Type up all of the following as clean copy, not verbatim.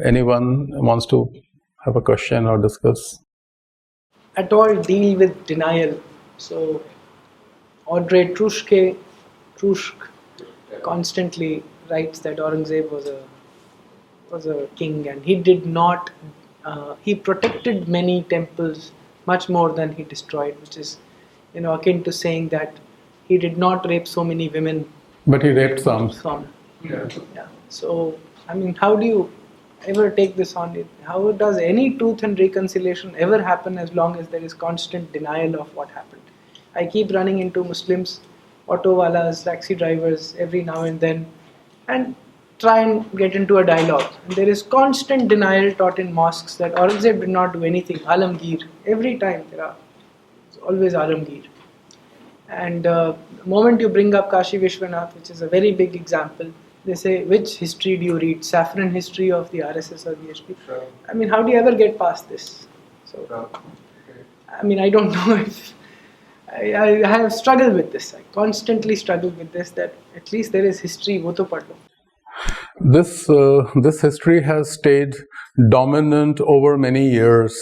anyone wants to have a question or discuss? At all deal with denial. So Audrey Truschke constantly writes that Aurangzeb was a king, and he did not. He protected many temples much more than he destroyed, which is, akin to saying that he did not rape so many women. But he raped some. Yeah. So, how do you ever take this on? How does any truth and reconciliation ever happen as long as there is constant denial of what happened? I keep running into Muslims, auto walas, taxi drivers every now and then, and try and get into a dialogue. And there is constant denial taught in mosques that Aurangzeb did not do anything. Alamgir. Every time it's always Alamgir. And the moment you bring up Kashi Vishwanath, which is a very big example, they say, which history do you read? Saffron history of the RSS or the HP? Sure. How do you ever get past this? So, I don't know if... I have struggled with this. I constantly struggle with this, that at least there is history, wo to padh lo. This history has stayed dominant over many years.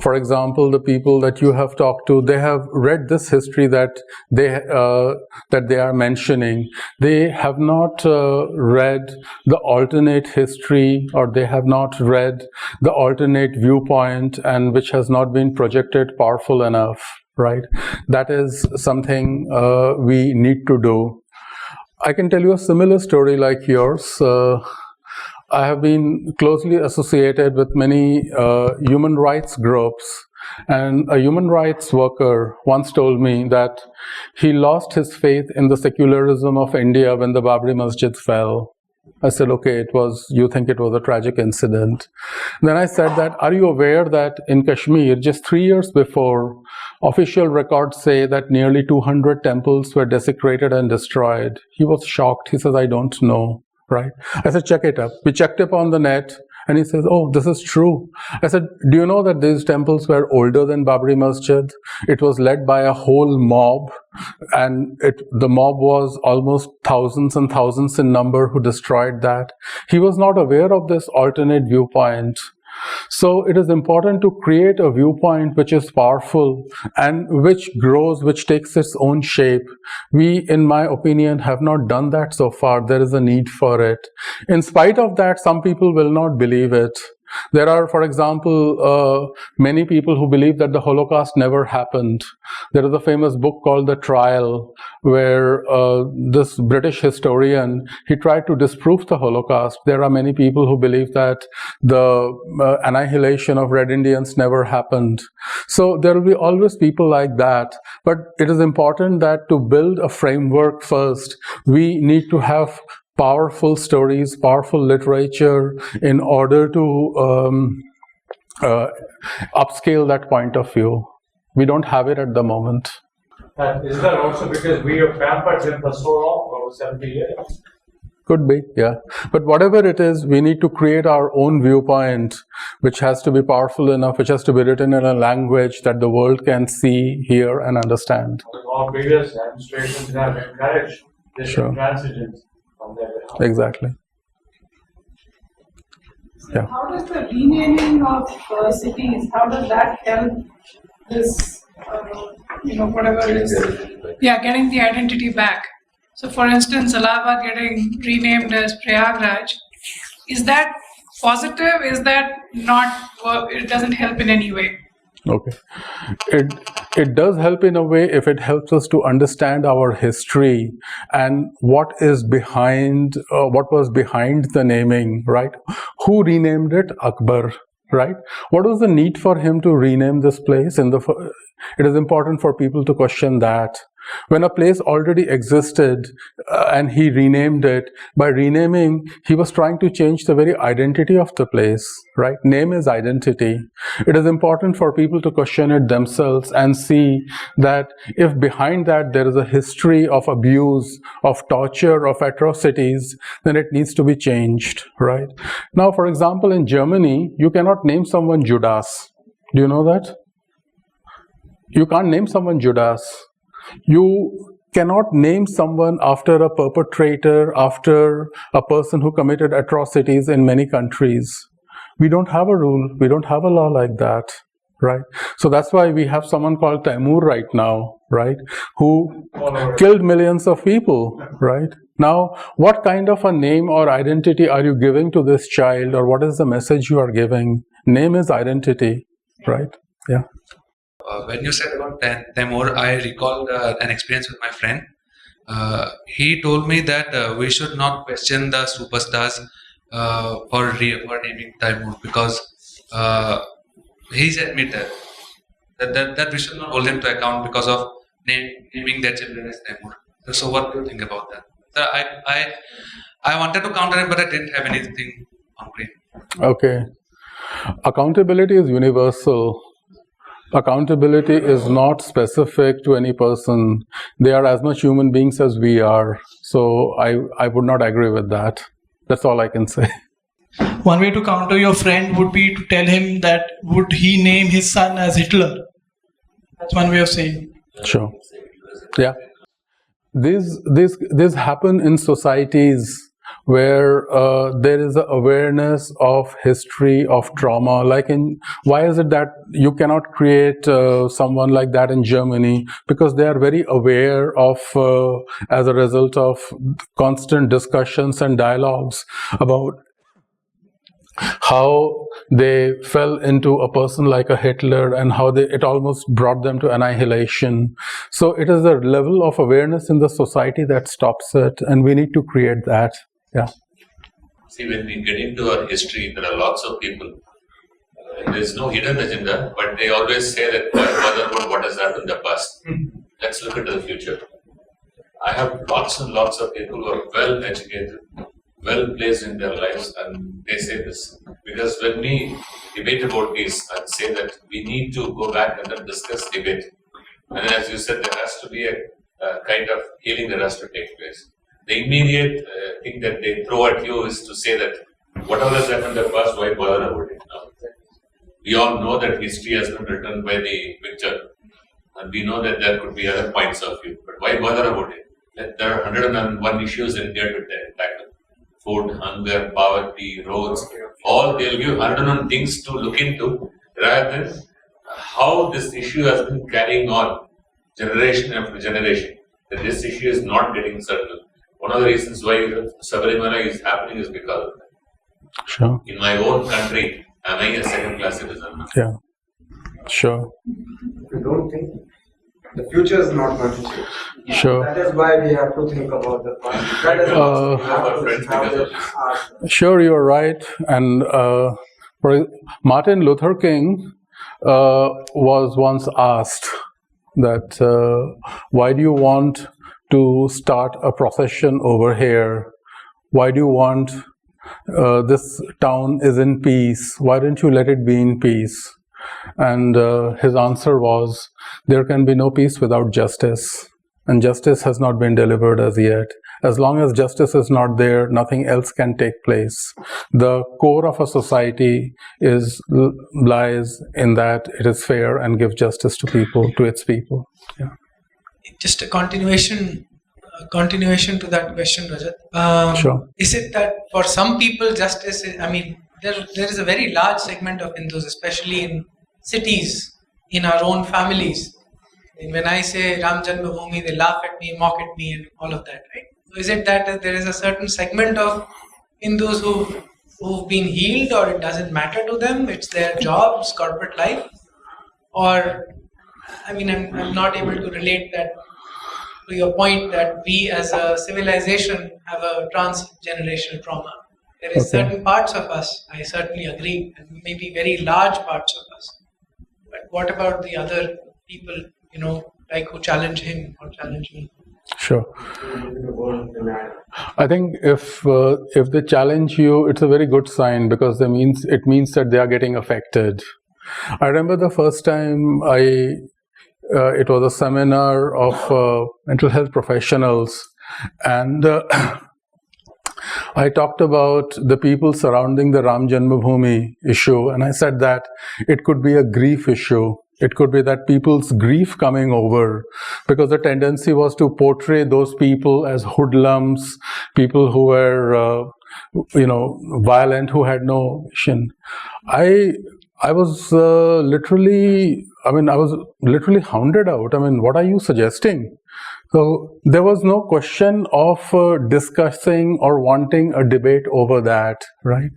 For example, the people that you have talked to, they have read this history that they are mentioning. They have not read the alternate history, or they have not read the alternate viewpoint, and which has not been projected powerful enough, right? That is something we need to do. I can tell you a similar story like yours. I have been closely associated with many human rights groups, and a human rights worker once told me that he lost his faith in the secularism of India when the Babri Masjid fell. I said, okay, you think it was a tragic incident. Then I said that, are you aware that in Kashmir, just 3 years before, official records say that nearly 200 temples were desecrated and destroyed? He was shocked. He says, I don't know. Right? I said, check it up. We checked up on the net, and he says, oh, this is true. I said, do you know that these temples were older than Babri Masjid? It was led by a whole mob, and the mob was almost thousands and thousands in number who destroyed that. He was not aware of this alternate viewpoint. So it is important to create a viewpoint which is powerful and which grows, which takes its own shape. We, in my opinion, have not done that so far. There is a need for it. In spite of that, some people will not believe it. There are, for example, many people who believe that the Holocaust never happened. There is a famous book called The Trial, where this British historian, he tried to disprove the Holocaust. There are many people who believe that the annihilation of Red Indians never happened. So there will be always people like that. But it is important that to build a framework first, we need to have powerful stories, powerful literature in order to upscale that point of view. We don't have it at the moment. Is that also because we have pampered them for so long, over 70 years? Could be, yeah. But whatever it is, we need to create our own viewpoint, which has to be powerful enough, which has to be written in a language that the world can see, hear, and understand. All previous administrations have encouraged this intransigence. Exactly. So how does the renaming of cities, how does that help this, whatever it is, getting the identity back? So for instance, Allahabad getting renamed as Prayagraj, is that positive? Is that not, it doesn't help in any way? Okay. It does help in a way if it helps us to understand our history and what is behind, what was behind the naming, right? Who renamed it? Akbar, right? What was the need for him to rename this place? It is important for people to question that. When a place already existed and he renamed it, by renaming, he was trying to change the very identity of the place, right? Name is identity. It is important for people to question it themselves and see that if behind that there is a history of abuse, of torture, of atrocities, then it needs to be changed, right? Now, for example, in Germany, you cannot name someone Judas. Do you know that? You can't name someone Judas. You cannot name someone after a perpetrator, after a person who committed atrocities in many countries. We don't have a rule, we don't have a law like that, right? So that's why we have someone called Taimur right now, right, who killed millions of people, right? Now, what kind of a name or identity are you giving to this child, or what is the message you are giving? Name is identity, right? Yeah. When you said about Taimur, I recalled an experience with my friend. He told me that we should not question the superstars for naming Taimur, because he's admitted that we should not hold them to account because of naming their children as Taimur. So what do you think about that? So I wanted to counter him, but I didn't have anything concrete. Okay. Accountability is universal. Accountability is not specific to any person. They are as much human beings as we are. So I would not agree with that. That's all I can say. One way to counter your friend would be to tell him that would he name his son as Hitler? That's one way of saying. Sure. Yeah. These happen in societies where there is an awareness of history, of trauma. Like why is it that you cannot create someone like that in Germany? Because they are very aware of, as a result of constant discussions and dialogues about how they fell into a person like a Hitler and how it almost brought them to annihilation. So it is a level of awareness in the society that stops it, and we need to create that. Yeah. See, when we get into our history, there are lots of people. There is no hidden agenda, but they always say that bother about what has happened in the past. Let's look into the future. I have lots and lots of people who are well educated, well placed in their lives, and they say this. Because when we debate about this and say that we need to go back and then discuss debate, and as you said, there has to be a kind of healing that has to take place. The immediate thing that they throw at you is to say that whatever has happened in the past, why bother about it now? We all know that history has been written by the victor, and we know that there could be other points of view, but why bother about it? There are 101 issues in India to tackle. Food, hunger, poverty, roads, all they'll give 101 things to look into, rather than how this issue has been carrying on generation after generation. That this issue is not getting settled. One of the reasons why Sabarimala is happening is because of that. Sure. In my own country, am I a second-class citizen now? Yeah. Sure. If you don't think, the future is not going to change. Sure. That is why we have to think about the past. That is why we have to have this. Sure, you're right. And Martin Luther King was once asked that why do you want to start a procession over here? Why do you want this town is in peace? Why don't you let it be in peace? And his answer was, there can be no peace without justice. And justice has not been delivered as yet. As long as justice is not there, nothing else can take place. The core of a society lies in that it is fair and gives justice to people, to its people. Yeah. Just a continuation to that question, Rajat. Sure. Is it that for some people justice is, there is a very large segment of Hindus, especially in cities, in our own families. And when I say Ram Janmabhoomi, they laugh at me, mock at me, and all of that, right? So is it that there is a certain segment of Hindus who've been healed, or it doesn't matter to them, it's their jobs, corporate life? Or, I'm not able to relate that to your point that we as a civilization have a transgenerational trauma. There is certain parts of us, I certainly agree, and maybe very large parts of us. But what about the other people, like who challenge him or challenge me? Sure. I think if they challenge you, it's a very good sign, because it means that they are getting affected. I remember the first time it was a seminar of mental health professionals, and I talked about the people surrounding the Ram Janmabhoomi issue, and I said that it could be a grief issue. It could be that people's grief coming over, because the tendency was to portray those people as hoodlums, people who were, violent, who had no vision. I was literally hounded out. What are you suggesting? So there was no question of discussing or wanting a debate over that, right?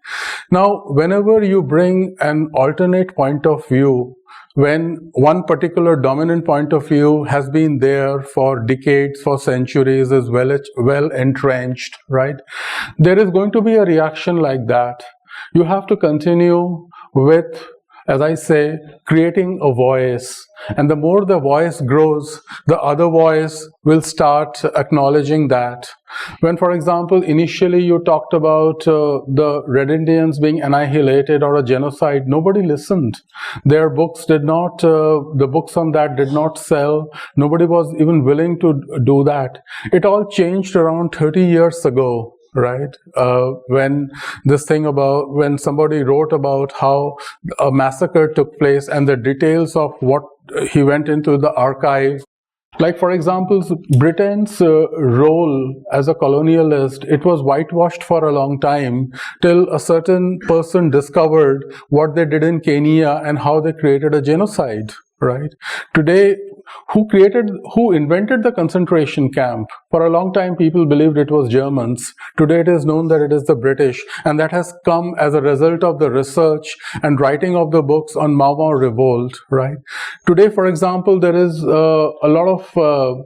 Now, whenever you bring an alternate point of view, when one particular dominant point of view has been there for decades, for centuries, is well entrenched, right? There is going to be a reaction like that. You have to continue with, as I say, creating a voice. And the more the voice grows, the other voice will start acknowledging that. When, for example, initially you talked about the Red Indians being annihilated or a genocide, nobody listened. Their books the books on that did not sell. Nobody was even willing to do that. It all changed around 30 years ago. Right, when somebody wrote about how a massacre took place and the details of what he went into the archive. Like, for example, Britain's role as a colonialist, it was whitewashed for a long time till a certain person discovered what they did in Kenya and how they created a genocide. Right? Today, who invented the concentration camp? For a long time, people believed it was Germans. Today, it is known that it is the British, and that has come as a result of the research and writing of the books on Mau Mau revolt. Right? Today, for example, there is a lot of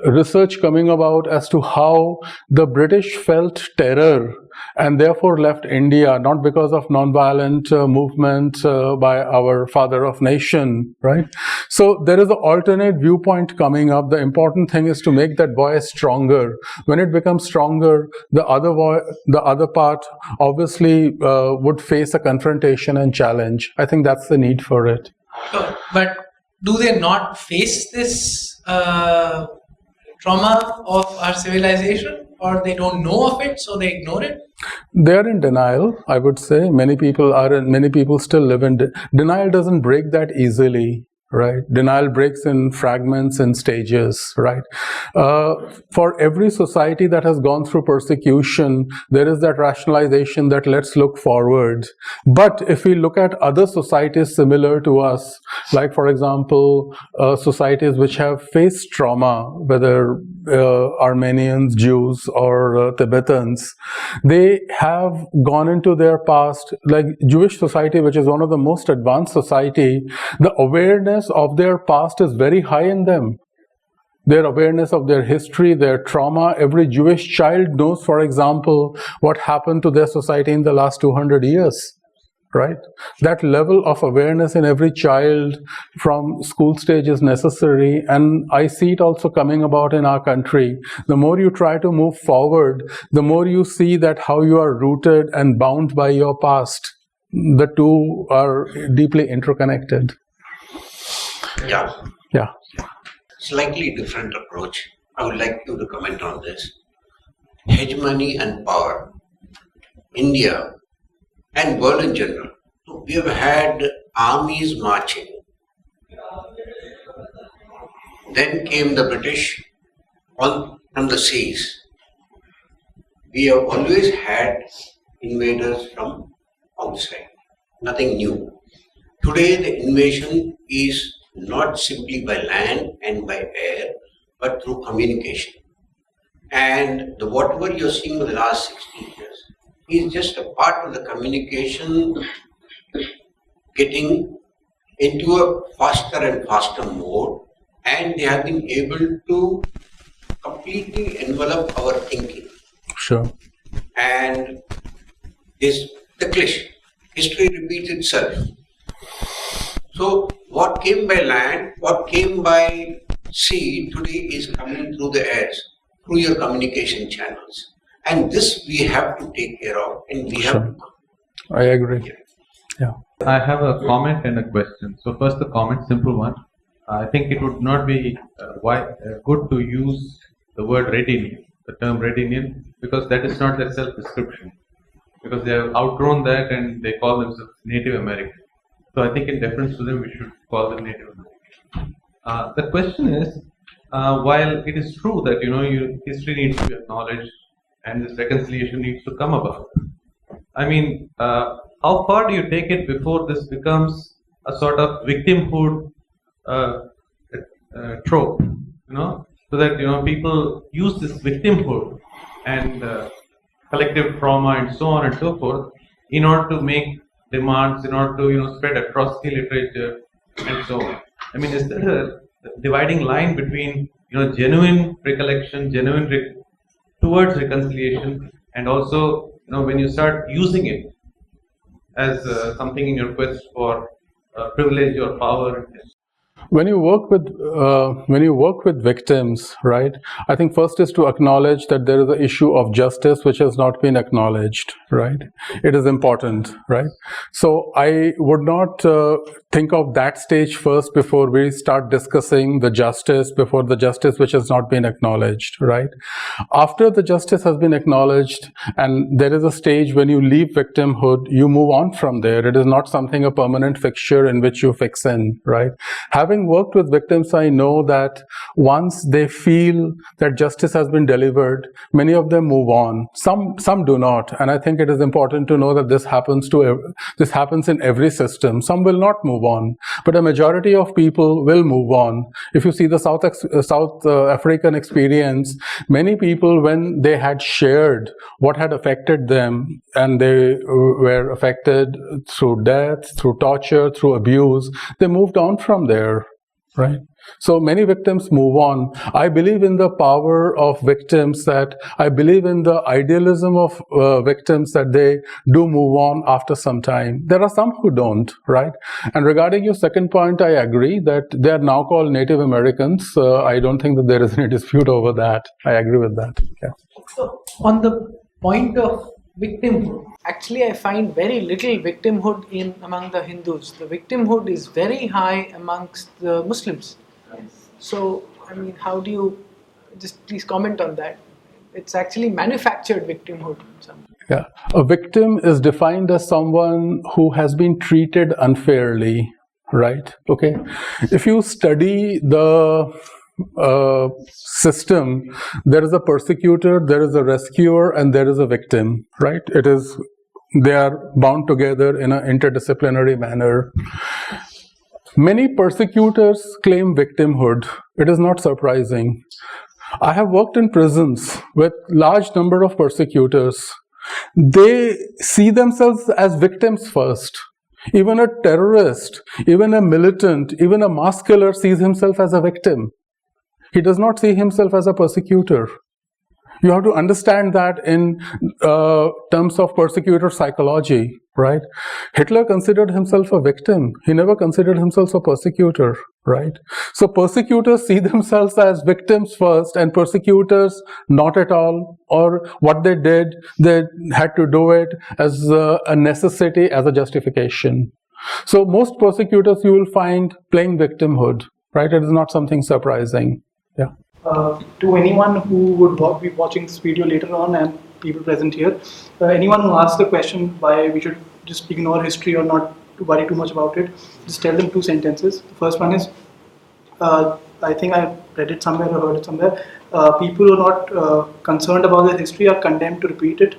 research coming about as to how the British felt terror and therefore left India, not because of non-violent movement by our father of nation, right? So there is an alternate viewpoint coming up. The important thing is to make that voice stronger. When it becomes stronger, the other part obviously would face a confrontation and challenge. I think that's the need for it. Sure. But do they not face this trauma of our civilization, or they don't know of it, so they ignore it? They are in denial, I would say. Many people still live in denial. Doesn't break that easily, right? Denial breaks in fragments and stages, right? For every society that has gone through persecution, there is that rationalization that let's look forward. But if we look at other societies similar to us, like, for example, societies which have faced trauma, whether Armenians, Jews, or Tibetans, they have gone into their past. Like Jewish society, which is one of the most advanced society, the awareness of their past is very high in them. Their awareness of their history, their trauma. Every Jewish child knows, for example, what happened to their society in the last 200 years. Right? That level of awareness in every child from school stage is necessary, and I see it also coming about in our country. The more you try to move forward, the more you see that how you are rooted and bound by your past. The two are deeply interconnected. Yeah. Slightly different approach. I would like you to comment on this. Hegemony and power. India and world in general. We have had armies marching. Then came the British from the seas. We have always had invaders from outside. Nothing new. Today the invasion is not simply by land and by air, but through communication. And whatever you're seeing in the last 60 years is just a part of the communication getting into a faster and faster mode, and they have been able to completely envelop our thinking. Sure. And the cliche, history repeats itself. So what came by land, what came by sea today is coming through the airs, through your communication channels. And this we have to take care of, and we have to. I agree. Yeah. I have a comment and a question. So first the comment, simple one. I think it would not be good to use the word Red Indian, the term Red Indian, because that is not their self-description. Because they have outgrown that and they call themselves Native American. So I think in deference to them, we should call them Native American. The question is, while it is true that history needs to be acknowledged and this reconciliation needs to come about, I mean, how far do you take it before this becomes a sort of victimhood trope? So that people use this victimhood and collective trauma and so on and so forth in order to make demands, in order to spread atrocity literature and so on. I mean, is there a dividing line between genuine recollection, towards reconciliation, and also when you start using it as something in your quest for privilege or power? When you work with victims, right? I think first is to acknowledge that there is an issue of justice which has not been acknowledged, right? It is important, right? So I would not think of that stage first before we start discussing the justice, before the justice which has not been acknowledged, right? After the justice has been acknowledged, and there is a stage when you leave victimhood, you move on from there. It is not something, a permanent fixture in which you fix in, right? Having worked with victims, I know that once they feel that justice has been delivered, many of them move on. Some do not, and I think it is important to know that this happens in every system. Some will not move on, but a majority of people will move on. If you see the South African experience, many people, when they had shared what had affected them, and they were affected through death, through torture, through abuse, they moved on from there, right? So many victims move on. I believe in the power of victims, that I believe in the idealism of victims, that they do move on after some time. There are some who don't, right? And regarding your second point, I agree that they are now called Native Americans. I don't think that there is any dispute over that. I agree with that. Yeah. So on the point of victimhood, actually I find very little victimhood among the Hindus. The victimhood is very high amongst the Muslims. So, I mean, how do you, just please comment on that? It's actually manufactured victimhood. Yeah, a victim is defined as someone who has been treated unfairly, right? Okay, if you study the system, there is a persecutor, there is a rescuer, and there is a victim, right? They are bound together in an interdisciplinary manner. Many persecutors claim victimhood. It is not surprising. I have worked in prisons with large number of persecutors. They see themselves as victims first. Even a terrorist, even a militant, even a mass killer sees himself as a victim. He does not see himself as a persecutor. You have to understand that in terms of persecutor psychology, right? Hitler considered himself a victim. He never considered himself a persecutor, right? So persecutors see themselves as victims first, and persecutors not at all. Or what they did, they had to do it as a necessity, as a justification. So most persecutors you will find playing victimhood, right? It is not something surprising. Yeah. To anyone who would be watching this video later on, and people present here, anyone who asks the question why we should just ignore history or not to worry too much about it, just tell them two sentences. The first one is, I think I read it somewhere or heard it somewhere, people who are not concerned about their history are condemned to repeat it.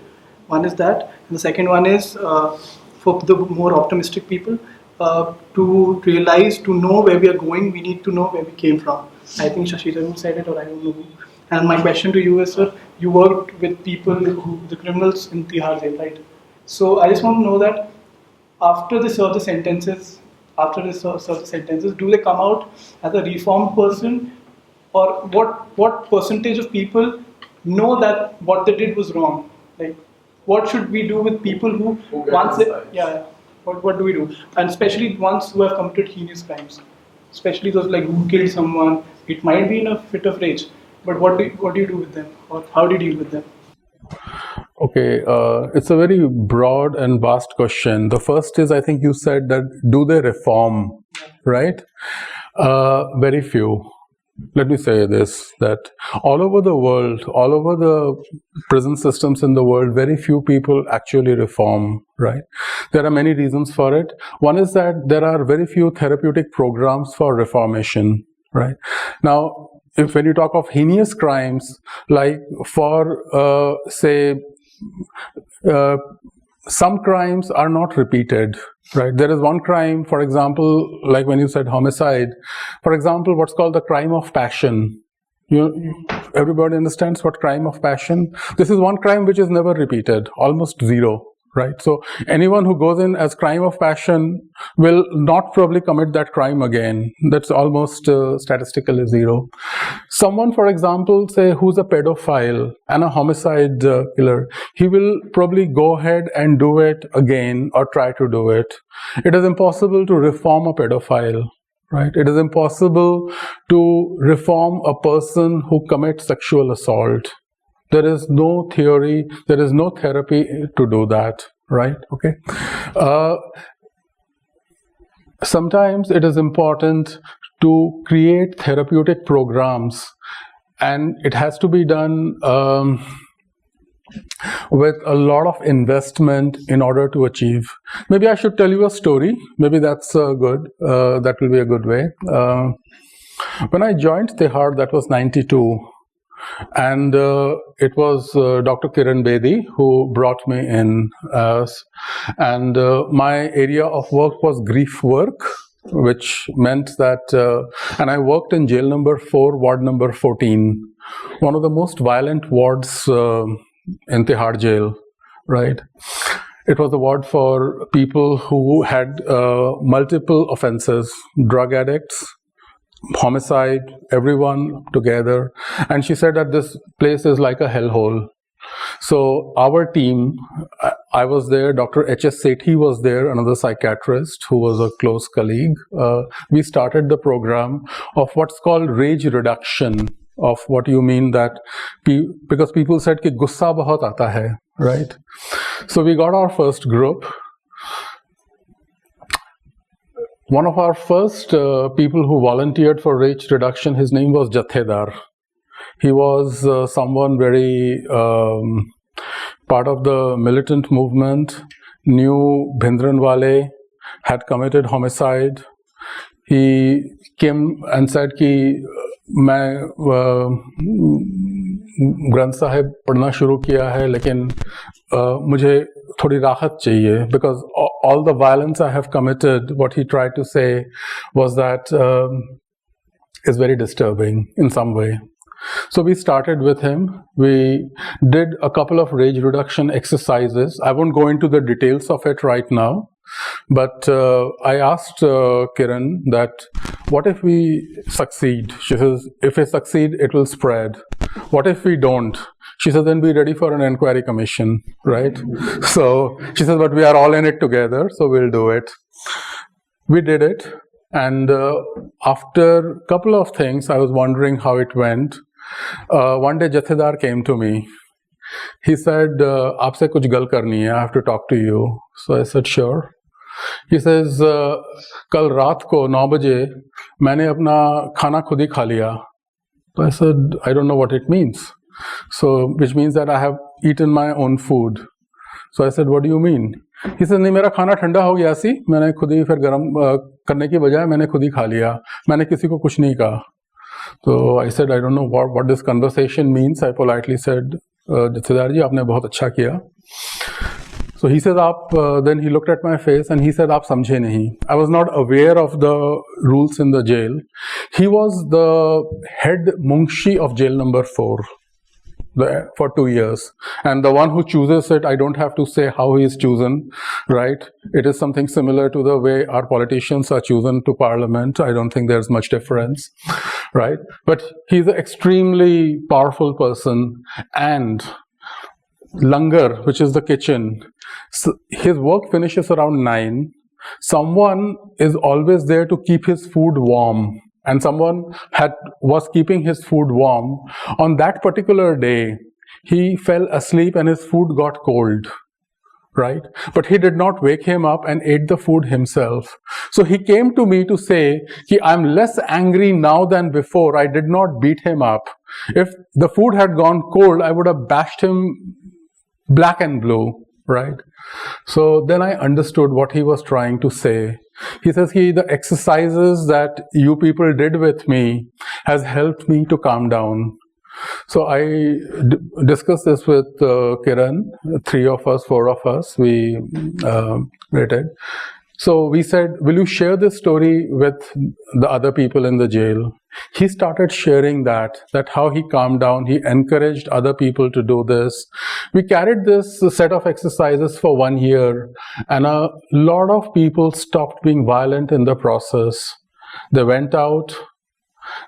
One is that. And the second one is, for the more optimistic people, to realize, to know where we are going, we need to know where we came from. I think Shashi said it, or I don't know who. And my question to you is, sir, you worked with people the criminals in Tihar jail, right? So I just want to know that after they serve the sentences, do they come out as a reformed person, or what percentage of people know that what they did was wrong? Like, what should we do with people who once they, what do we do? And especially ones who have committed heinous crimes, especially those like who killed someone. It might be in a fit of rage, but what do you do with them, or how do you deal with them? Okay, it's a very broad and vast question. The first is, I think you said that, do they reform, right? Very few. let me say this, that all over the world, all over the prison systems in the world, very few people actually reform, right? There are many reasons for it. One is that there are very few therapeutic programs for reformation, right? Now, when you talk of heinous crimes, like for, some crimes are not repeated, right? There is one crime, for example, like when you said homicide, for example, what's called the crime of passion. Everybody understands what crime of passion? This is one crime which is never repeated, almost zero, right? So anyone who goes in as crime of passion will not probably commit that crime again. That's almost statistically zero. Someone, for example, say who's a pedophile and a homicide killer, he will probably go ahead and do it again or try to do it. It is impossible to reform a pedophile, right? It is impossible to reform a person who commits sexual assault. There is no theory, there is no therapy to do that, right? Okay. Sometimes it is important to create therapeutic programs, and it has to be done with a lot of investment in order to achieve. Maybe I should tell you a story. Maybe that's good. That will be a good way. When I joined Tihar, that was 92. And it was Dr. Kiran Bedi who brought me in. And my area of work was grief work, which meant that, and I worked in jail number 4, ward number 14, one of the most violent wards in Tihar jail, right? It was a ward for people who had multiple offenses, drug addicts, homicide, everyone together. And she said that this place is like a hellhole. So our team, I was there, Dr. H.S. Sethi was there, another psychiatrist who was a close colleague. We started the program of what's called rage reduction, of what you mean that, because people said ki gussa bahut aata hai, right? So we got our first group. One of our first people who volunteered for rage reduction, his name was Jathedar. He was someone very part of the militant movement, knew Bhindranwale, had committed homicide. He came and said कि मैं ग्रंथ साहिब पढ़ना शुरू किया है, लेकिन मुझे थोड़ी राहत चाहिए, because all the violence I have committed, what he tried to say was that is very disturbing in some way. So we started with him. We did a couple of rage reduction exercises. I won't go into the details of it right now, but I asked Kiran that, what if we succeed? She says, if we succeed, it will spread. What if we don't? She says, then be ready for an inquiry commission, right? So she says, but we are all in it together, so we'll do it. We did it. And after a couple of things, I was wondering how it went. One day, Jathedar came to me. He said, "Aapse kuch gal karni hai, I have to talk to you." So I said, sure. He says, "Kal raat ko 9 baje, maine apna khana khud hi kha liya." So I said, I don't know what it means. So, which means that I have eaten my own food. So I said, what do you mean? He said, नहीं मेरा खाना ठंडा हो गया सी, मैंने खुद ही फिर गर्म करने की बजाय मैंने खुद ही खा लिया, मैंने किसी को कुछ नहीं कहा. So I said, I don't know what this conversation means. I politely said, Jathedar ji, आपने बहुत अच्छा किया. So he says, then he looked at my face and he said, आप समझे नहीं. I was not aware of the rules in the jail. He was the head Munshi of jail number 4. For 2 years, and the one who chooses it, I don't have to say how he is chosen, right? It is something similar to the way our politicians are chosen to parliament. I don't think there's much difference, right? But he's an extremely powerful person. And langar, which is the kitchen, so his work finishes around 9. Someone is always there to keep his food warm. And someone was keeping his food warm. On that particular day, he fell asleep and his food got cold. right? But he did not wake him up and ate the food himself. So he came to me to say, I'm less angry now than before. I did not beat him up. If the food had gone cold, I would have bashed him black and blue, right? So then I understood what he was trying to say. He says, the exercises that you people did with me has helped me to calm down. So I discussed this with Kiran, 3 of us, 4 of us, we waited. So we said, will you share this story with the other people in the jail? He started sharing that how he calmed down, he encouraged other people to do this. We carried this set of exercises for 1 year, and a lot of people stopped being violent in the process. They went out,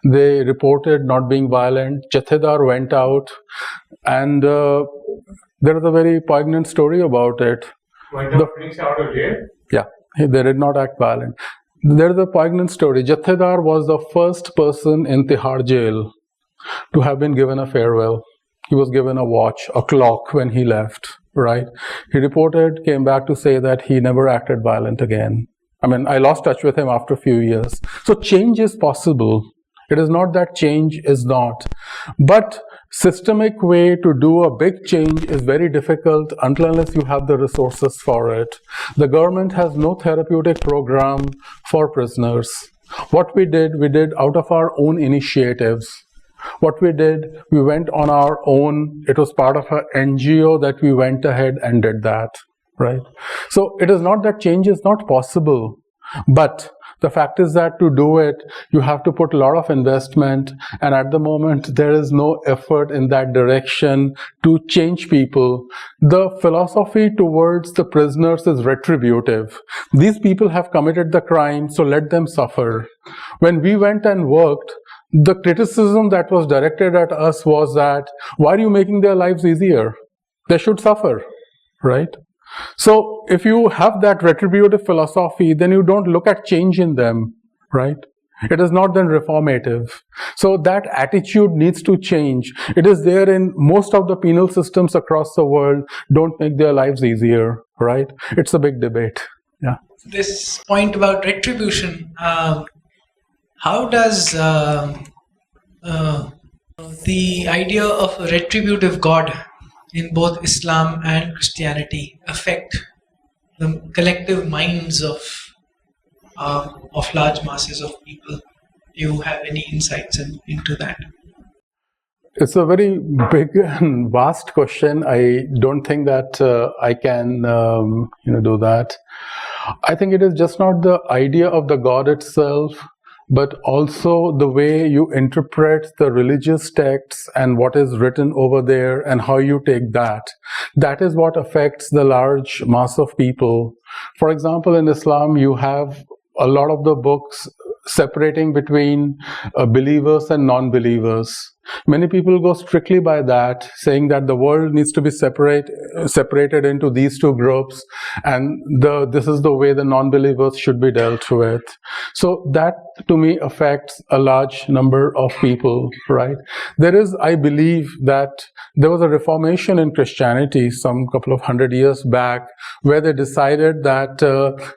they reported not being violent. Jathedar went out, and there is a very poignant story about it. Went out of jail? Yeah, they did not act violent. There is a poignant story. Jathedar was the first person in Tihar jail to have been given a farewell. He was given a watch, a clock when he left, right? He reported, came back to say that he never acted violent again. I mean, I lost touch with him after a few years. So change is possible. It is not that change is not. But systemic way to do a big change is very difficult unless you have the resources for it. The government has no therapeutic program for prisoners. What we did out of our own initiatives. What we did, we went on our own. It was part of an NGO that we went ahead and did that, right? So it is not that change is not possible, but the fact is that to do it, you have to put a lot of investment, and at the moment, there is no effort in that direction to change people. The philosophy towards the prisoners is retributive. These people have committed the crime, so let them suffer. When we went and worked, the criticism that was directed at us was that, why are you making their lives easier? They should suffer, right? So if you have that retributive philosophy, then you don't look at change in them, right? It is not then reformative. So that attitude needs to change. It is there in most of the penal systems across the world. Don't make their lives easier, right? It's a big debate. Yeah. This point about retribution, how does the idea of a retributive God in both Islam and Christianity affect the collective minds of large masses of people? Do you have any insights into that? It's a very big and vast question. I don't think that I can do that. I think it is just not the idea of the God itself, but also the way you interpret the religious texts and what is written over there and how you take that. That is what affects the large mass of people. For example, in Islam, you have a lot of the books separating between believers and non-believers. Many people go strictly by that, saying that the world needs to be separated into these two groups, and this is the way the non-believers should be dealt with. So that, to me, affects a large number of people, right? There is, I believe, that there was a reformation in Christianity some couple of 100 years back, where they decided that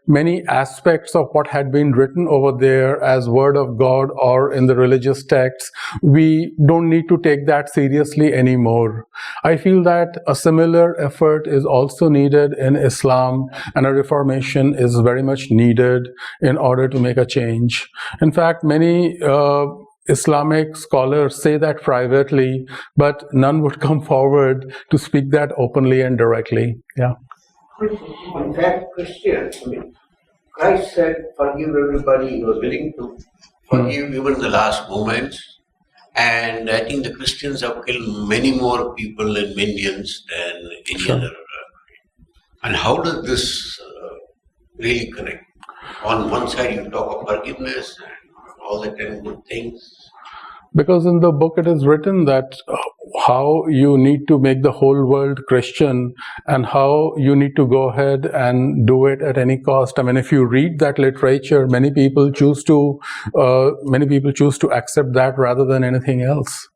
many aspects of what had been written over there as word of God or in the religious texts, we don't need to take that seriously anymore. I feel that a similar effort is also needed in Islam, and a reformation is very much needed in order to make a change. In fact, many Islamic scholars say that privately, but none would come forward to speak that openly and directly. Yeah. In fact, Christians, Christ said, forgive everybody. He was willing to forgive even the last moments. And I think the Christians have killed many more people and Indians than any other. And how does this really connect? On one side, you talk of forgiveness and all the 10 good things. Because in the book it is written that how you need to make the whole world Christian and how you need to go ahead and do it at any cost. I mean, if you read that literature, many people choose to accept that rather than anything else.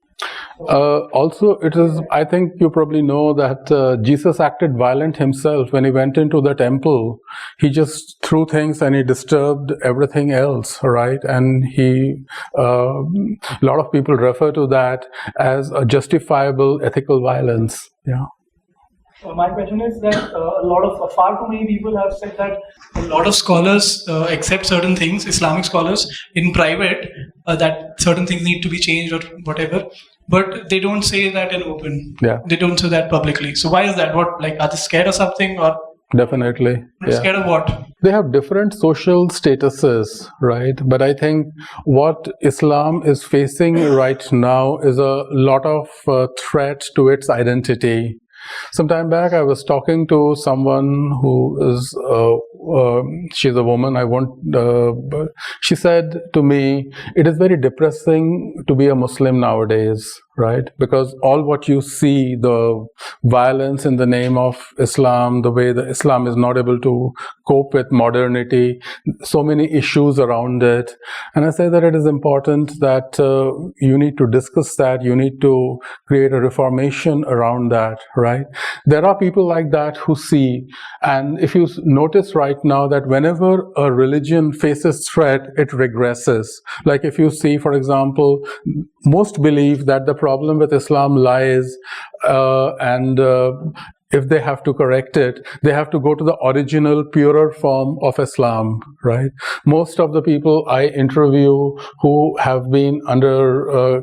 Also, it is, I think you probably know that Jesus acted violent himself when he went into the temple. He just threw things and he disturbed everything else, right? And a lot of people refer to that as a justifiable ethical violence. Yeah. My question is that far too many people have said that a lot of scholars accept certain things, Islamic scholars, in private, that certain things need to be changed or whatever, but they don't say that in open. Yeah. They don't say that publicly. So why is that? What, like, are they scared of something, or Definitely. Yeah. scared of what? They have different social statuses, right? But I think what Islam is facing right now is a lot of threat to its identity. Some time back, I was talking to someone who is, she's a woman, but she said to me, it is very depressing to be a Muslim nowadays, right? Because all what you see, the violence in the name of Islam, the way that Islam is not able to cope with modernity, so many issues around it. And I say that it is important that you need to discuss that, you need to create a reformation around that, right? There are people like that who see, and if you notice right now that whenever a religion faces threat, it regresses. Like if you see, for example, most believe that the problem with Islam lies, if they have to correct it, they have to go to the original, purer form of Islam, right? Most of the people I interview who have been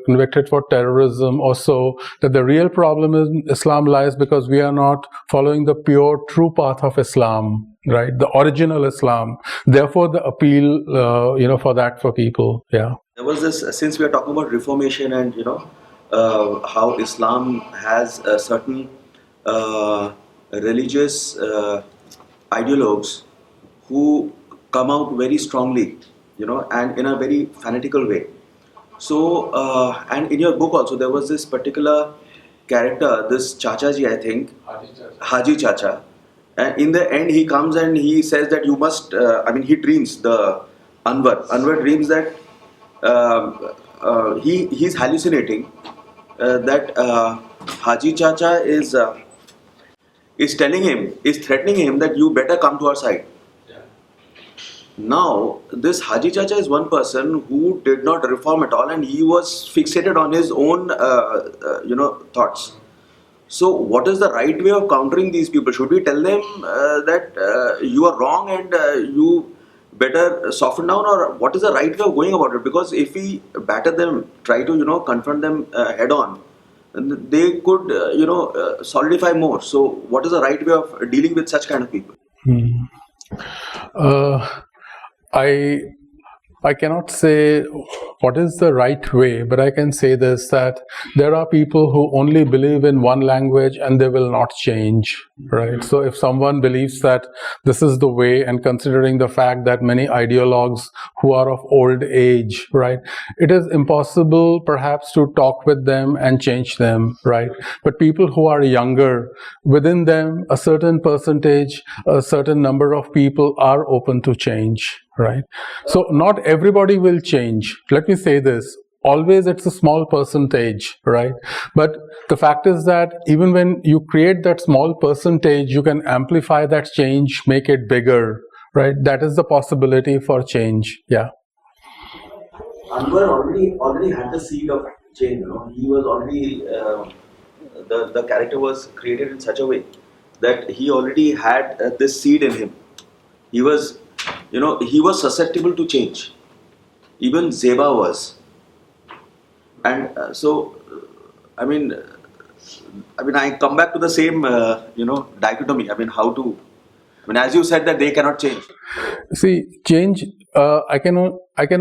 convicted for terrorism or so, that the real problem in Islam lies because we are not following the pure, true path of Islam, right? The original Islam. Therefore, the appeal, for that for people, yeah. There was this, since we are talking about Reformation and, how Islam has a certain religious ideologues who come out very strongly, and in a very fanatical way. So, and in your book also, there was this particular character, this Chacha ji, I think, Haji Chacha. And in the end, he comes and he says that you must, he dreams, the Anwar dreams that he's hallucinating that Haji Chacha is threatening him that you better come to our side. Yeah. Now, this Haji Chacha is one person who did not reform at all, and he was fixated on his own, thoughts. So, what is the right way of countering these people? Should we tell them that you are wrong and you better soften down, or what is the right way of going about it? Because if we batter them, try to confront them head on, they could solidify more. So what is the right way of dealing with such kind of people? I cannot say what is the right way, but I can say this, that there are people who only believe in one language and they will not change, right? So if someone believes that this is the way, and considering the fact that many ideologues who are of old age, right, it is impossible perhaps to talk with them and change them, right? But people who are younger, within them a certain percentage, a certain number of people are open to change. Right. So not everybody will change. Let me say this. Always it's a small percentage, right? But the fact is that even when you create that small percentage, you can amplify that change, make it bigger, right? That is the possibility for change. Yeah. Akbar already had the seed of change, He was already, the character was created in such a way that he already had this seed in him. He was susceptible to change. Even Zeba was. And I come back to the same, dichotomy. As you said that they cannot change. See, change, I can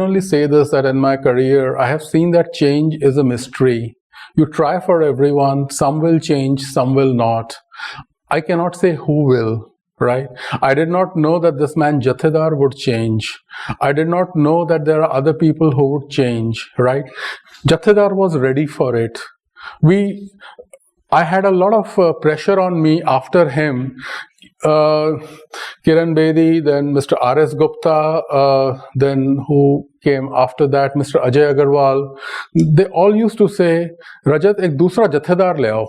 only say this, that in my career, I have seen that change is a mystery. You try for everyone, some will change, some will not. I cannot say who will. Right? I did not know that this man Jathedar would change. I did not know that there are other people who would change. Right? Jathedar was ready for it. I had a lot of pressure on me after him. Kiran Bedi, then Mr. R.S. Gupta, then who came after that, Mr. Ajay Agarwal, they all used to say, Rajat, ek dusra jathedar le aao,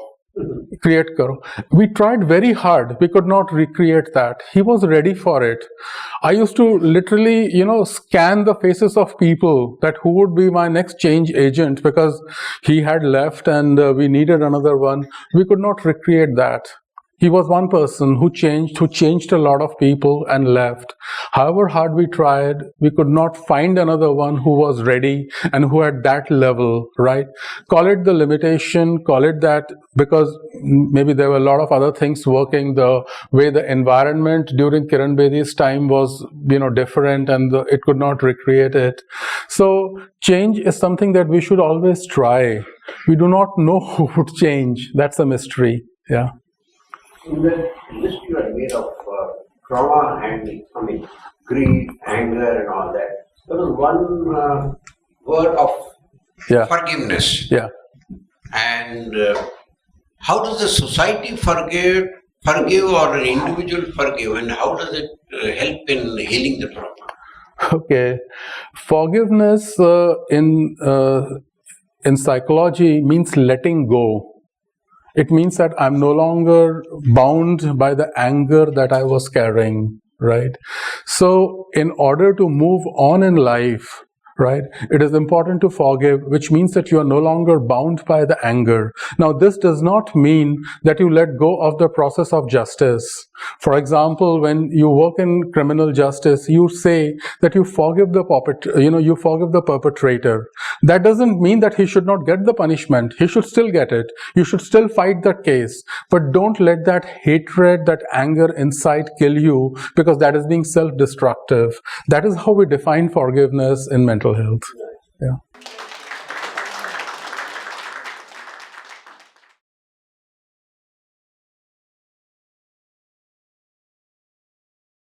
create karo. We tried very hard. We could not recreate that. He was ready for it. I used to literally, scan the faces of people that who would be my next change agent, because he had left and we needed another one. We could not recreate that. He was one person who changed a lot of people and left. However hard we tried, we could not find another one who was ready and who had that level, right? Call it the limitation, call it that, because maybe there were a lot of other things working. The way the environment during Kiran Bedi's time was, different, and it could not recreate it. So change is something that we should always try. We do not know who would change. That's a mystery. Yeah. In the list you are made of trauma and greed, anger, and all that. There was one word of forgiveness. Yeah. And how does the society forgive, or an individual forgive, and how does it help in healing the trauma? Okay, forgiveness in psychology means letting go. It means that I'm no longer bound by the anger that I was carrying, right? So in order to move on in life, right, it is important to forgive, which means that you are no longer bound by the anger. Now, this does not mean that you let go of the process of justice. For example, when you work in criminal justice, you say that you forgive the perpetrator. That doesn't mean that he should not get the punishment. He should still get it. You should still fight that case. But don't let that hatred, that anger inside kill you, because that is being self-destructive. That is how we define forgiveness in mental health. Yeah.